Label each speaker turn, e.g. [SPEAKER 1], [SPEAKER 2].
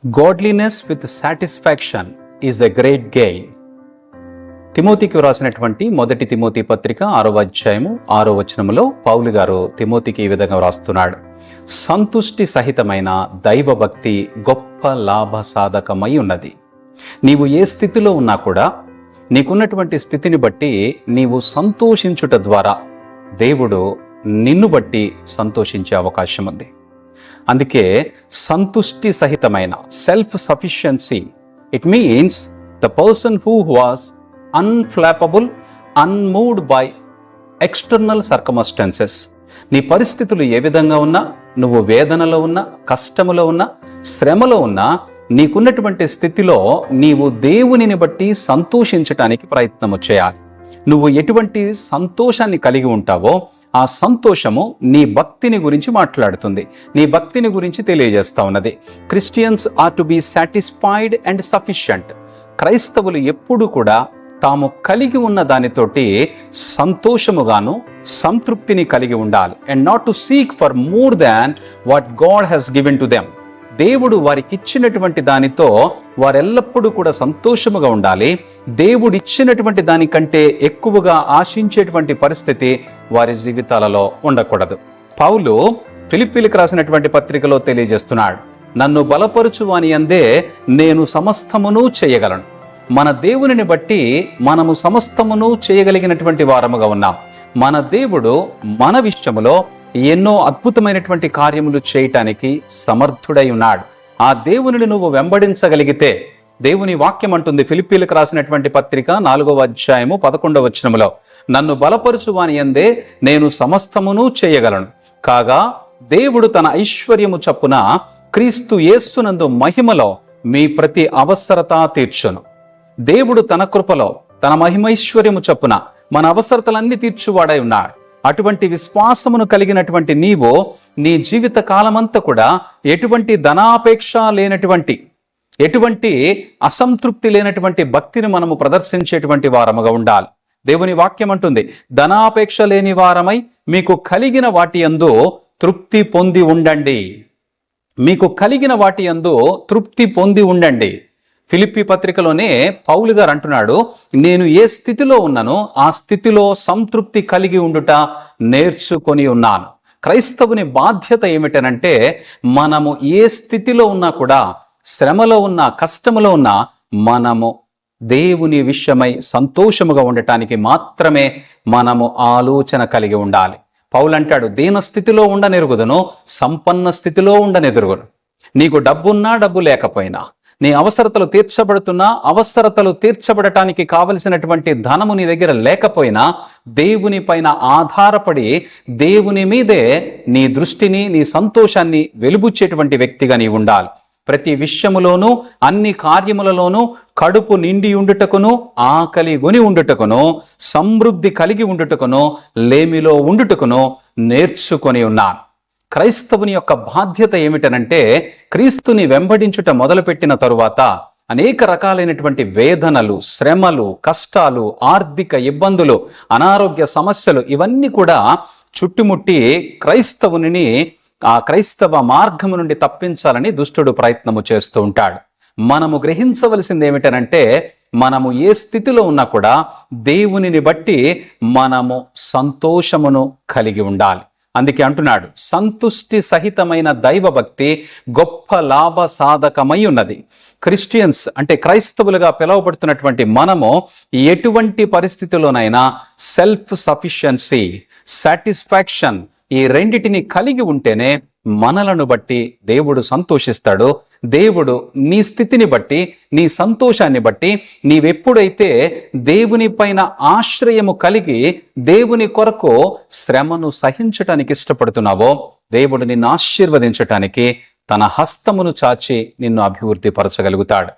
[SPEAKER 1] Godliness with satisfaction is a great gain. తిమోతికి వ్రాసినటువంటి మొదటి Timothy పత్రిక 6వ అధ్యాయము 6వ వచనములో పౌలు గారు తిమోతికి ఈ విధంగా వ్రాస్తున్నాడు. సంతుష్టి సహితమైన దైవభక్తి గొప్ప లాభ సాధకమై ఉన్నది. నీవు ఏ స్థితిలో ఉన్నా కూడా నీకున్నటువంటి స్థితిని బట్టి నీవు సంతోషించుట ద్వారా దేవుడు నిన్ను బట్టి సంతోషించే అవకాశం ఉంది. అందుకే సంతుష్టి సహితమైన self sufficiency, it means the person who was unflappable, unmoved by external circumstances. నీ పరిస్థితులు ఏ విధంగా ఉన్నా, నువ్వు వేదనలో ఉన్నా, కష్టములో ఉన్నా, శ్రమలో ఉన్నా, నీకున్నటువంటి స్థితిలో నీవు దేవునిని బట్టి సంతోషించటానికి ప్రయత్నము చేయాలి. నువ్వు ఎటువంటి సంతోషాన్ని కలిగి ఉంటావో ఆ సంతోషము నీ భక్తిని గురించి మాట్లాడుతుంది, నీ భక్తిని గురించి తెలియజేస్తా ఉన్నది. Christians are to be satisfied and sufficient. క్రైస్తవులు ఎప్పుడు కూడా తాము కలిగి ఉన్న దానితోటి సంతోషముగాను సంతృప్తిని కలిగి ఉండాలి. And not to seek for more than what God has given to them. దేవుడు వారికి ఇచ్చినటువంటి దానితో వారెల్లప్పుడూ కూడా సంతోషముగా ఉండాలి. దేవుడు ఇచ్చినటువంటి దానికంటే ఎక్కువగా ఆశించేటువంటి పరిస్థితి వారి జీవితాలలో ఉండకూడదు. పౌలు ఫిలిప్పీలకు రాసినటువంటి పత్రికలో తెలియజేస్తున్నాడు, నన్ను బలపరుచు వాని యందే నేను సమస్తమును చేయగలను. మన దేవునిని బట్టి మనము సమస్తమును చేయగలిగినటువంటి వారముగా ఉన్నాం. మన దేవుడు మన విషయములో ఎన్నో అద్భుతమైనటువంటి కార్యములు చేయటానికి సమర్థుడై ఉన్నాడు. ఆ దేవునిని నువ్వు వెంబడించగలిగితే, దేవుని వాక్యం అంటుంది ఫిలిప్పీలకు రాసినటువంటి పత్రిక 4వ అధ్యాయము 11వ వచనములో, నన్ను బలపరుచు వాని యందే నేను సమస్తమును చేయగలను. కాగా దేవుడు తన ఐశ్వర్యము చొప్పున క్రీస్తు యేసునందు మహిమలో మీ ప్రతి అవసరత తీర్చును. దేవుడు తన కృపలో తన మహిమైశ్వర్యము చొప్పున మన అవసరతలన్నీ తీర్చువాడై ఉన్నాడు. అటువంటి విశ్వాసమును కలిగినటువంటి నీవు నీ జీవిత కాలమంతా కూడా ఎటువంటి ధనాపేక్ష లేనటువంటి, ఎటువంటి అసంతృప్తి లేనటువంటి భక్తిని మనము ప్రదర్శించేటువంటి వారముగా ఉండాలి. దేవుని వాక్యం అంటుంది, ధనాపేక్ష లేని వారమై మీకు కలిగిన వాటి యందు తృప్తి పొంది ఉండండి. మీకు కలిగిన వాటి యందు తృప్తి పొంది ఉండండి. ఫిలిప్పీ పత్రికలోనే పౌలు గారు అంటున్నాడు, నేను ఏ స్థితిలో ఉన్నానో ఆ స్థితిలో సంతృప్తి కలిగి ఉండుట నేర్చుకొని ఉన్నాను. క్రైస్తవుని బాధ్యత ఏమిటనంటే, మనము ఏ స్థితిలో ఉన్నా కూడా, శ్రమలో ఉన్నా, కష్టములో ఉన్నా, మనము దేవుని విషయమై సంతోషముగా ఉండటానికి మాత్రమే మనము ఆలోచన కలిగి ఉండాలి. పౌలు అంటాడు, దీన స్థితిలో ఉండనెరుగుదును, సంపన్న స్థితిలో ఉండనెదురుగును. నీకు డబ్బున్నా డబ్బు లేకపోయినా, నీ అవసరతలు తీర్చబడుతున్నా, అవసరతలు తీర్చబడటానికి కావలసినటువంటి ధనము నీ దగ్గర లేకపోయినా, దేవుని పైన ఆధారపడి దేవుని మీదే నీ దృష్టిని, నీ సంతోషాన్ని వెలుబుచ్చేటువంటి వ్యక్తిగా నీ ఉండాలి. ప్రతి విషయములోనూ, అన్ని కార్యములలోనూ కడుపు నిండి ఉండుటకును, ఆకలి గొని ఉండుటకును, సమృద్ధి కలిగి ఉండుటకును, లేమిలో ఉండుటకును నేర్చుకొని ఉన్నాను. క్రైస్తవుని యొక్క బాధ్యత ఏమిటనంటే, క్రీస్తుని వెంబడించుట మొదలుపెట్టిన తరువాత అనేక రకాలైనటువంటి వేదనలు, శ్రమలు, కష్టాలు, ఆర్థిక ఇబ్బందులు, అనారోగ్య సమస్యలు ఇవన్నీ కూడా చుట్టుముట్టి క్రైస్తవుని ఆ క్రైస్తవ మార్గము నుండి తప్పించాలని దుష్టుడు ప్రయత్నము చేస్తూ ఉంటాడు. మనము గ్రహించవలసింది ఏమిటనంటే, మనము ఏ స్థితిలో ఉన్నా కూడా దేవునిని బట్టి మనము సంతోషమును కలిగి ఉండాలి. అందుకే అంటున్నాడు, సంతుష్టి సహితమైన దైవభక్తి గొప్ప లాభ సాధకమై ఉన్నది. క్రిస్టియన్స్ అంటే క్రైస్తవులుగా పిలువబడుతున్నటువంటి మనము ఎటువంటి పరిస్థితిలోనైనా సెల్ఫ్ సఫిషియన్సీ, సాటిస్ఫాక్షన్, ఈ రెండిటిని కలిగి ఉంటేనే మనలను బట్టి దేవుడు సంతోషిస్తాడు. దేవుడు నీ స్థితిని బట్టి, నీ సంతోషాన్ని బట్టి, నీవెప్పుడైతే దేవుని పైన ఆశ్రయము కలిగి దేవుని కొరకు శ్రమను సహించటానికి ఇష్టపడుతున్నావో, దేవుడు నిన్ను ఆశీర్వదించటానికి తన హస్తమును చాచి నిన్ను అభివృద్ధి పరచగలుగుతాడు.